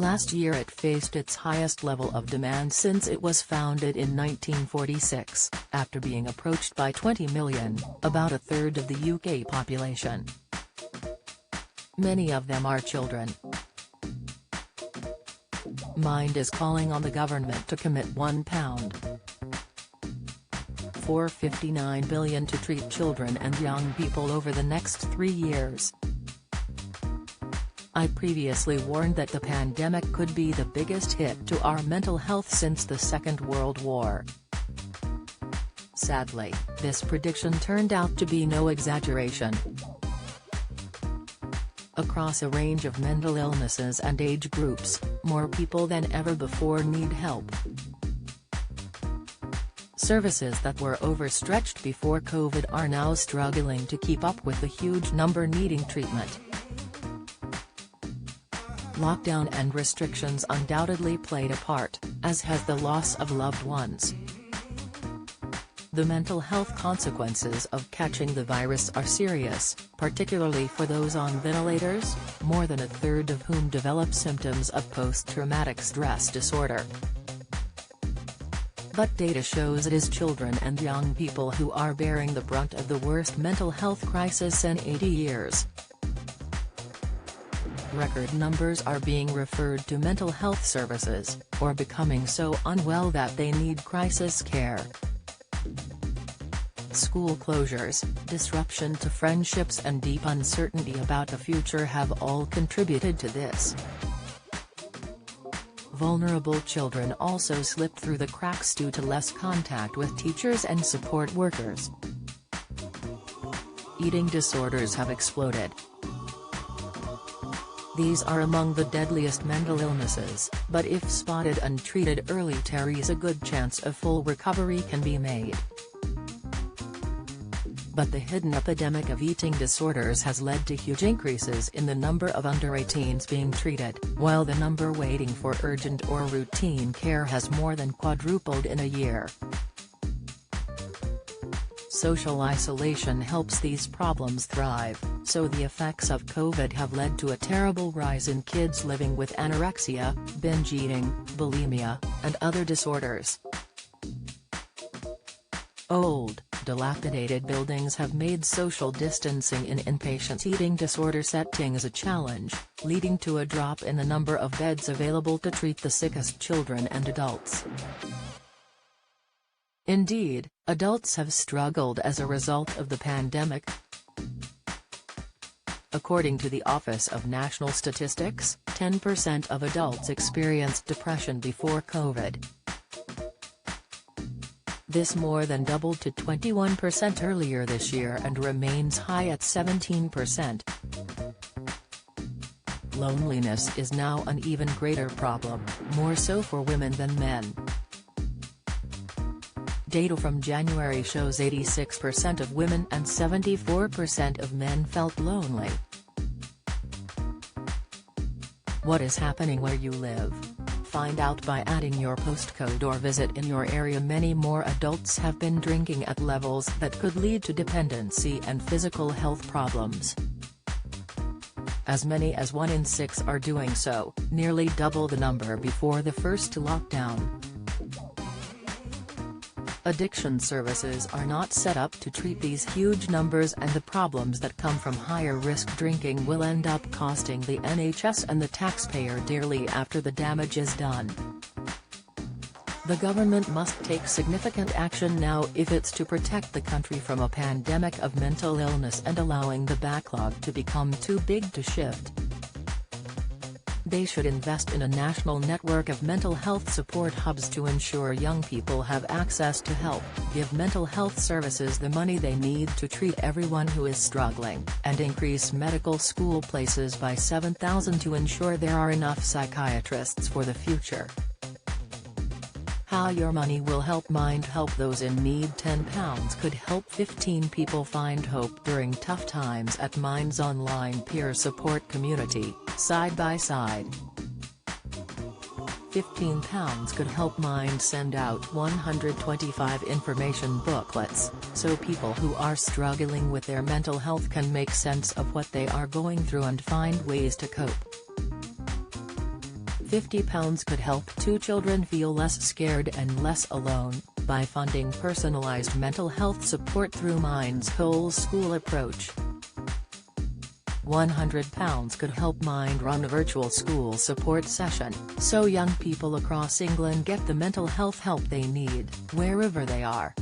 Last year it faced its highest level of demand since it was founded in 1946, after being approached by 20 million, about a third of the UK population. Many of them are children. Mind is calling on the government to commit £1.459 billion to treat children and young people over the next 3 years. I previously warned that the pandemic could be the biggest hit to our mental health since the Second World War. Sadly, this prediction turned out to be no exaggeration. Across a range of mental illnesses and age groups, more people than ever before need help. Services that were overstretched before COVID are now struggling to keep up with the huge number needing treatment. Lockdown and restrictions undoubtedly played a part, as has the loss of loved ones. The mental health consequences of catching the virus are serious, particularly for those on ventilators, more than a third of whom develop symptoms of post-traumatic stress disorder. But data shows it is children and young people who are bearing the brunt of the worst mental health crisis in 80 years. Record numbers are being referred to mental health services, or becoming so unwell that they need crisis care. School closures, disruption to friendships and deep uncertainty about the future have all contributed to this. Vulnerable children also slip through the cracks due to less contact with teachers and support workers. Eating disorders have exploded. These are among the deadliest mental illnesses, but if spotted and treated early there is a good chance a full recovery can be made. But the hidden epidemic of eating disorders has led to huge increases in the number of under-18s being treated, while the number waiting for urgent or routine care has more than quadrupled in a year. Social isolation helps these problems thrive, so the effects of COVID have led to a terrible rise in kids living with anorexia, binge eating, bulimia, and other disorders. Old, dilapidated buildings have made social distancing in inpatient eating disorder settings a challenge, leading to a drop in the number of beds available to treat the sickest children and adults. Indeed, adults have struggled as a result of the pandemic. According to the Office of National Statistics, 10% of adults experienced depression before COVID. This more than doubled to 21% earlier this year and remains high at 17%. Loneliness is now an even greater problem, more so for women than men. Data from January shows 86% of women and 74% of men felt lonely. What is happening where you live? Find out by adding your postcode or visit in your area. Many more adults have been drinking at levels that could lead to dependency and physical health problems. As many as 1 in 6 are doing so, nearly double the number before the first lockdown. Addiction services are not set up to treat these huge numbers, and the problems that come from higher-risk drinking will end up costing the NHS and the taxpayer dearly after the damage is done. The government must take significant action now if it's to protect the country from a pandemic of mental illness and allowing the backlog to become too big to shift. They should invest in a national network of mental health support hubs to ensure young people have access to help, give mental health services the money they need to treat everyone who is struggling, and increase medical school places by 7,000 to ensure there are enough psychiatrists for the future. How your money will help Mind help those in need. £10 could help 15 people find hope during tough times at Mind's online peer support community, Side by Side. £15 could help Mind send out 125 information booklets, so people who are struggling with their mental health can make sense of what they are going through and find ways to cope. £50 could help 2 children feel less scared and less alone, by funding personalised mental health support through Mind's whole school approach. £100 could help Mind run a virtual school support session, so young people across England get the mental health help they need, wherever they are.